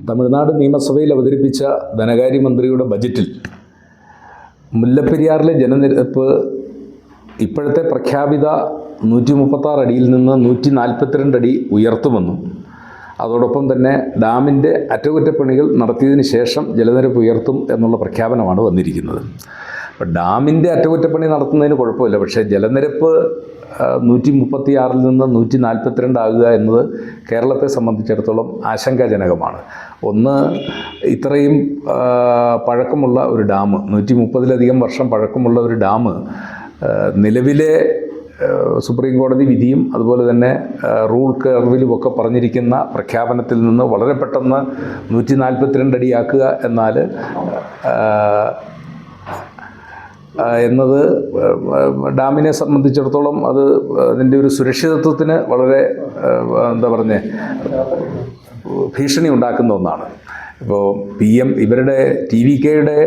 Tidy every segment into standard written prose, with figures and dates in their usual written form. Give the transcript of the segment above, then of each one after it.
തമിഴ്നാട് നിയമസഭയിൽ അവതരിപ്പിച്ച ധനകാര്യമന്ത്രിയുടെ ബജറ്റിൽ മുല്ലപ്പെരിയാറിലെ ജലനിരപ്പ് ഇപ്പോഴത്തെ പ്രഖ്യാപിത 136 അടിയിൽ നിന്ന് 142 അടി ഉയർത്തുമെന്നും അതോടൊപ്പം തന്നെ ഡാമിൻ്റെ അറ്റകുറ്റപ്പണികൾ നടത്തിയതിന് ശേഷം ജലനിരപ്പ് ഉയർത്തും എന്നുള്ള പ്രഖ്യാപനമാണ് വന്നിരിക്കുന്നത്. അപ്പോൾ ഡാമിൻ്റെ അറ്റകുറ്റപ്പണി നടത്തുന്നതിന് കുഴപ്പമില്ല, പക്ഷേ ജലനിരപ്പ് 136-ൽ നിന്ന് 142 ആകുക എന്നത് കേരളത്തെ സംബന്ധിച്ചിടത്തോളം ആശങ്കാജനകമാണ്. ഒന്ന്, ഇത്രയും പഴക്കമുള്ള ഒരു ഡാം, 130-ലധികം വർഷം പഴക്കമുള്ള ഒരു ഡാം നിലവിലെ സുപ്രീം കോടതി വിധിയും അതുപോലെ തന്നെ റൂൾ കർവിലുമൊക്കെ പറഞ്ഞിരിക്കുന്ന പ്രഖ്യാപനത്തിൽ നിന്ന് വളരെ പെട്ടെന്ന് 142 അടിയാക്കുക എന്നത് ഡാമിനെ സംബന്ധിച്ചിടത്തോളം അതിൻ്റെ ഒരു സുരക്ഷിതത്വത്തിന് വളരെ ഭീഷണി ഉണ്ടാക്കുന്ന ഒന്നാണ്. ഇപ്പോൾ ഇവരുടെ TVKയുടെ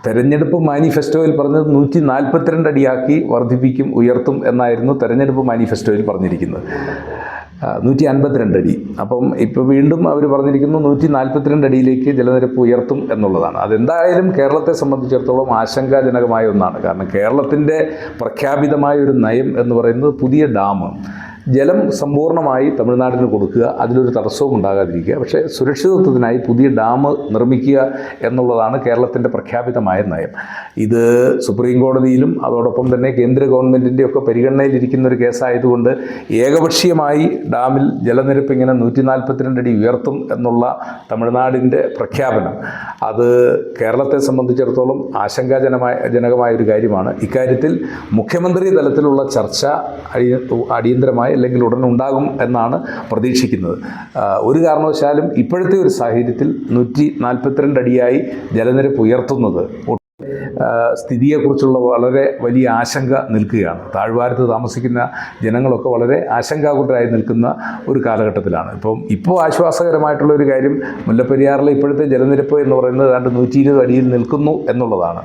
തെരഞ്ഞെടുപ്പ് മാനിഫെസ്റ്റോയിൽ പറഞ്ഞത് 142 അടിയാക്കി വർദ്ധിപ്പിക്കും, ഉയർത്തും എന്നായിരുന്നു തെരഞ്ഞെടുപ്പ് മാനിഫെസ്റ്റോയിൽ പറഞ്ഞിരിക്കുന്നത്. 152 അടി. അപ്പം ഇപ്പോൾ വീണ്ടും അവർ പറഞ്ഞിരിക്കുന്നു 142 അടിയിലേക്ക് ജലനിരപ്പ് ഉയർത്തും എന്നുള്ളതാണ്. അതെന്തായാലും കേരളത്തെ സംബന്ധിച്ചിടത്തോളം ആശങ്കാജനകമായ ഒന്നാണ്. കാരണം കേരളത്തിൻ്റെ പ്രഖ്യാപിതമായ ഒരു നയം എന്ന് പറയുന്നത് പുതിയ ഡാം, ജലം സമ്പൂർണ്ണമായി തമിഴ്നാടിന് കൊടുക്കുക, അതിലൊരു തടസ്സവും ഉണ്ടാകാതിരിക്കുക, പക്ഷേ സുരക്ഷിതത്വത്തിനായി പുതിയ ഡാം നിർമ്മിക്കുക എന്നുള്ളതാണ് കേരളത്തിൻ്റെ പ്രഖ്യാപിതമായ നയം. ഇത് സുപ്രീം കോടതിയിലും അതോടൊപ്പം തന്നെ കേന്ദ്ര ഗവൺമെൻറ്റിൻ്റെയൊക്കെ പരിഗണനയിലിരിക്കുന്ന ഒരു കേസായതുകൊണ്ട് ഏകപക്ഷീയമായി ഡാമിൽ ജലനിരപ്പ് ഇങ്ങനെ 142 അടി ഉയർത്തും എന്നുള്ള തമിഴ്നാടിൻ്റെ പ്രഖ്യാപനം അത് കേരളത്തെ സംബന്ധിച്ചിടത്തോളം ആശങ്കാജനകമായൊരു കാര്യമാണ്. ഇക്കാര്യത്തിൽ മുഖ്യമന്ത്രി തലത്തിലുള്ള ചർച്ച അടിയന്തരമായി അല്ലെങ്കിൽ ഉടൻ ഉണ്ടാകും എന്നാണ് പ്രതീക്ഷിക്കുന്നത്. ഒരു കാരണവശാലും ഇപ്പോഴത്തെ ഒരു സാഹചര്യത്തിൽ 142 അടിയായി ജലനിരപ്പ് ഉയർത്തുന്നത് സ്ഥിതിയെക്കുറിച്ചുള്ള വളരെ വലിയ ആശങ്ക നിൽക്കുകയാണ്. താഴ്വാരത്ത് താമസിക്കുന്ന ജനങ്ങളൊക്കെ വളരെ ആശങ്കാകുലരായി നിൽക്കുന്ന ഒരു കാലഘട്ടത്തിലാണ്. ഇപ്പോൾ ആശ്വാസകരമായിട്ടുള്ള ഒരു കാര്യം, മുല്ലപ്പെരിയാറിലെ ഇപ്പോഴത്തെ ജലനിരപ്പ് എന്ന് പറയുന്നത് ഏതാണ്ട് 120 അടിയിൽ നിൽക്കുന്നു എന്നുള്ളതാണ്.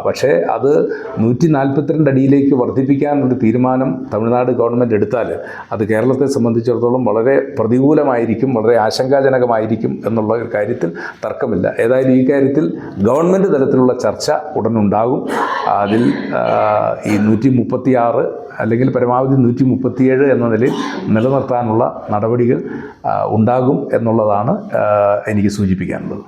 പക്ഷേ അത് 142 അടിയിലേക്ക് വർദ്ധിപ്പിക്കാനൊരു തീരുമാനം തമിഴ്നാട് ഗവൺമെൻറ് എടുത്താൽ അത് കേരളത്തെ സംബന്ധിച്ചിടത്തോളം വളരെ പ്രതികൂലമായിരിക്കും, വളരെ ആശങ്കാജനകമായിരിക്കും എന്നുള്ള ഒരു കാര്യത്തിൽ തർക്കമില്ല. ഏതായാലും ഈ കാര്യത്തിൽ ഗവൺമെൻറ് തലത്തിലുള്ള ചർച്ച ഉടനുണ്ടാകും. അതിൽ ഈ 136 അല്ലെങ്കിൽ പരമാവധി 137 എന്ന നിലയിൽ നിലനിർത്താനുള്ള നടപടികൾ ഉണ്ടാകും എന്നുള്ളതാണ് എനിക്ക് സൂചിപ്പിക്കാനുള്ളത്.